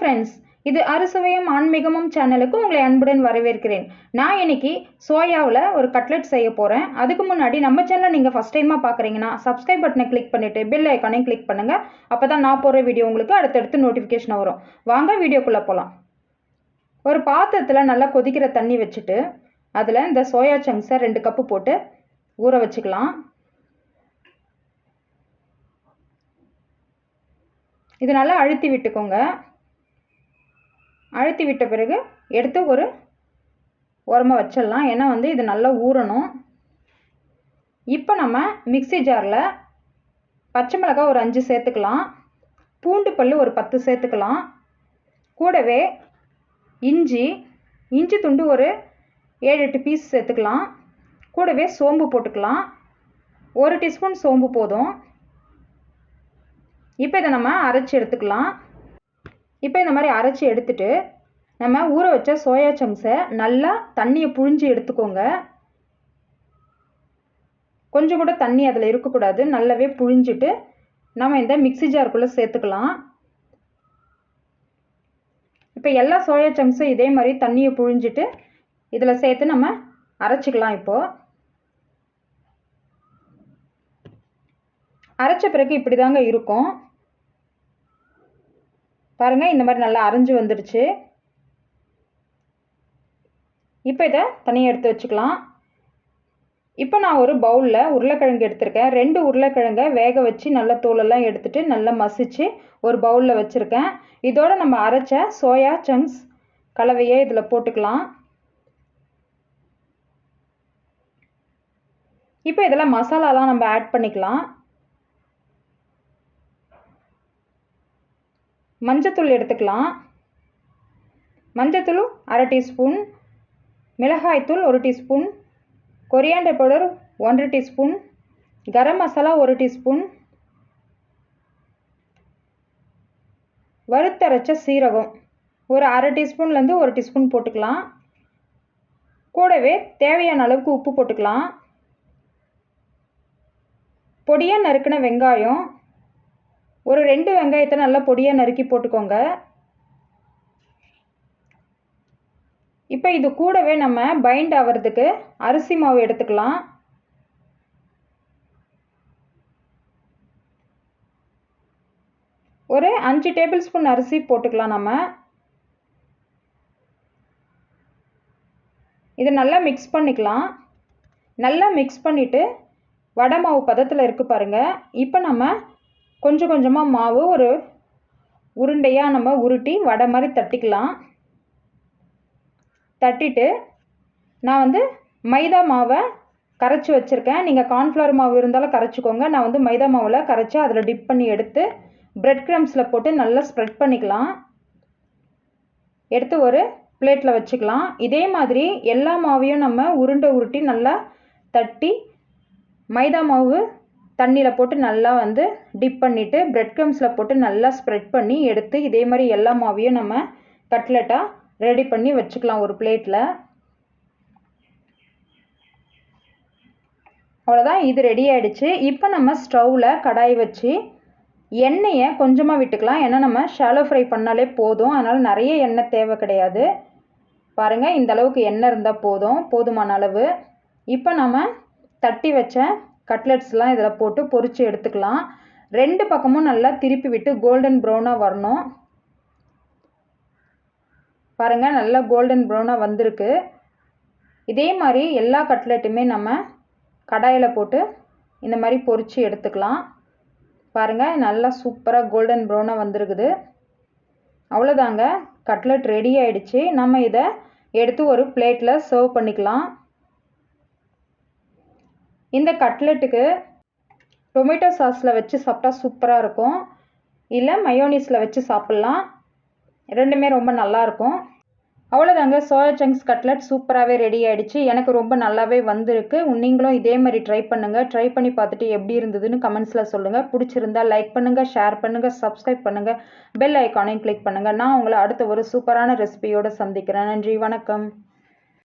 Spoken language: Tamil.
ஃப்ரெண்ட்ஸ், இது அறுசுவையும் ஆன்மீகமும் சேனலுக்கு உங்களை அன்புடன் வரவேற்கிறேன். நான் இன்னைக்கு சோயாவில் ஒரு கட்லெட் செய்ய போகிறேன். அதுக்கு முன்னாடி நம்ம சேனலை நீங்கள் ஃபஸ்ட் டைமாக பார்க்குறீங்கன்னா சப்ஸ்கிரைப் பட்டனை கிளிக் பண்ணிவிட்டு பெல் ஐக்கானையும் கிளிக் பண்ணுங்கள். அப்போ தான் நான் போடுற வீடியோ உங்களுக்கு அடுத்தடுத்து நோட்டிஃபிகேஷன் வரும். வாங்க வீடியோக்குள்ளே போகலாம். ஒரு பாத்திரத்தில் நல்லா கொதிக்கிற தண்ணி வச்சுட்டு அதில் இந்த சோயா சங்க்ஸை 2 கப்பு போட்டு ஊற வச்சுக்கலாம். இது நல்லா அழுத்தி விட்டுக்கோங்க. அழுத்தி விட்ட பிறகு எடுத்து ஒரு ஓரமாக வச்சிடலாம். ஏன்னா இது நல்லா ஊறணும். இப்போ நம்ம மிக்ஸி ஜாரில் பச்சை மிளகாய் ஒரு 5 சேர்த்துக்கலாம். பூண்டு பல் ஒரு 10 சேர்த்துக்கலாம். கூடவே இஞ்சி துண்டு ஒரு 7-8 பீஸ் சேர்த்துக்கலாம். கூடவே சோம்பு போட்டுக்கலாம். 1 டீஸ்பூன் சோம்பு போதும். இப்போ இதை நம்ம அரைச்சி எடுத்துக்கலாம். இப்போ இந்த மாதிரி அரைச்சி எடுத்துட்டு நம்ம ஊற வச்ச சோயா சங்க்ஸை நல்லா தண்ணியை புழிஞ்சு எடுத்துக்கோங்க. கொஞ்சம் கூட தண்ணி அதில் இருக்கக்கூடாது. நல்லாவே புழிஞ்சிட்டு நம்ம இந்த மிக்ஸி ஜாருக்குள்ளே சேர்த்துக்கலாம். இப்போ எல்லா சோயா சங்க்ஸும் இதே மாதிரி தண்ணியை புழிஞ்சிட்டு இதில் சேர்த்து நம்ம அரைச்சிக்கலாம். இப்போது அரைச்ச பிறகு இப்படி தாங்க இருக்கும். பாருங்கள், இந்த மாதிரி நல்லா அரைஞ்சு வந்துடுச்சு. இப்போ இதை தனியாக எடுத்து வச்சுக்கலாம். இப்போ நான் ஒரு பவுலில் உருளைக்கிழங்கு எடுத்திருக்கேன். 2 உருளைக்கிழங்கை வேக வச்சு நல்லா தோலெல்லாம் எடுத்துட்டு நல்லா மசிச்சு ஒரு பவுலில் வச்சுருக்கேன். இதோட நம்ம அரைச்ச சோயா சங்க்ஸ் கலவையை இதில் போட்டுக்கலாம். இப்போ இதில் மசாலாலாம் நம்ம ஆட் பண்ணிக்கலாம். மஞ்சத்தூள் எடுத்துக்கலாம். மஞ்சத்தூள் 1/2 டீஸ்பூன், மிளகாய்த்தூள் 1 teaspoon, coriander powder 1 teaspoon, garam masala 1 teaspoon, வறுத்தரைச்ச சீரகம் ஒரு 1/2 டீஸ்பூன்லேருந்து 1 டீஸ்பூன் போட்டுக்கலாம். கூடவே தேவையான அளவுக்கு உப்பு போட்டுக்கலாம். பொடியாக நறுக்கின வெங்காயம் ஒரு 2 வெங்காயத்தை நல்லா பொடியாக நறுக்கி போட்டுக்கோங்க. இப்போ இது கூடவே நம்ம பைண்ட் ஆகிறதுக்கு அரிசி மாவு எடுத்துக்கலாம். ஒரு 5 டேபிள் ஸ்பூன் அரிசி போட்டுக்கலாம். நம்ம இதை நல்லா மிக்ஸ் பண்ணிக்கலாம். நல்லா மிக்ஸ் பண்ணிவிட்டு வடை மாவு பதத்தில் இருக்குது பாருங்கள். இப்போ நம்ம கொஞ்சம் கொஞ்சமாக மாவு ஒரு உருண்டையாக நம்ம உருட்டி வடை மாதிரி தட்டிக்கலாம். தட்டிட்டு நான் மைதா மாவை கரைச்சி வச்சுருக்கேன். நீங்கள் கார்ன்ஃப்ளவர் மாவு இருந்தாலும் கரைச்சிக்கோங்க. நான் மைதா மாவில் கரைச்சி அதில் டிப் பண்ணி எடுத்து பிரெட் க்ரம்ஸில் போட்டு நல்லா ஸ்ப்ரெட் பண்ணிக்கலாம். எடுத்து ஒரு பிளேட்டில் வச்சுக்கலாம். இதே மாதிரி எல்லா மாவையும் நம்ம உருட்டி நல்லா தட்டி மைதா மாவு தண்ணியில் போட்டு நல்லா டிப் பண்ணிவிட்டு பிரெட் க்ரம்ஸில் போட்டு நல்லா ஸ்ப்ரெட் பண்ணி எடுத்து இதே மாதிரி எல்லா மாவையும் நம்ம கட்லெட்டாக ரெடி பண்ணி வச்சுக்கலாம் ஒரு பிளேட்டில். அவ்வளோதான், இது ரெடி ஆகிடுச்சு. இப்போ நம்ம ஸ்டவ்வில் கடாய் வச்சு எண்ணெயை கொஞ்சமாக விட்டுக்கலாம். ஏன்னா நம்ம ஷாலோ ஃப்ரை பண்ணாலே போதும். அதனால் நிறைய எண்ணெய் தேவை கிடையாது. பாருங்கள், இந்த அளவுக்கு எண்ணெய் இருந்தால் போதுமான அளவு. இப்போ நம்ம தட்டி வச்ச கட்லெட்ஸ்லாம் இதில் போட்டு பொரித்து எடுத்துக்கலாம். 2 பக்கமும் நல்லா திருப்பி விட்டு கோல்டன் ப்ரௌனாக வரணும். பாருங்கள், நல்லா கோல்டன் ப்ரௌனாக வந்திருக்கு. இதே மாதிரி எல்லா கட்லெட்டுமே நம்ம கடாயில் போட்டு இந்த மாதிரி பொரித்து எடுத்துக்கலாம். பாருங்கள், நல்லா சூப்பராக கோல்டன் ப்ரௌனாக வந்திருக்குது. அவ்வளோதாங்க, கட்லெட் ரெடி ஆகிடுச்சு. நம்ம இதை எடுத்து ஒரு பிளேட்டில் சர்வ் பண்ணிக்கலாம். இந்த கட்லெட்டுக்கு டொமேட்டோ சாஸில் வச்சு சாப்பிட்டா சூப்பராக இருக்கும். இல்லை மயோனீஸில் வச்சு சாப்பிட்லாம். ரெண்டுமே ரொம்ப நல்லாயிருக்கும். அவ்வளோதாங்க, சோயா சங்க்ஸ் கட்லெட் சூப்பராகவே ரெடி ஆகிடுச்சு. எனக்கு ரொம்ப நல்லாவே வந்திருக்கு. நீங்களும் இதே மாதிரி ட்ரை பண்ணுங்கள். ட்ரை பண்ணி பார்த்துட்டு எப்படி இருந்ததுன்னு கமெண்ட்ஸில் சொல்லுங்கள். பிடிச்சிருந்தா லைக் பண்ணுங்கள், ஷேர் பண்ணுங்கள், சப்ஸ்கிரைப் பண்ணுங்கள், பெல் ஐக்கானையும் கிளிக் பண்ணுங்கள். நான் உங்களை அடுத்த ஒரு சூப்பரான ரெசிபியோடு சந்திக்கிறேன். நன்றி, வணக்கம்.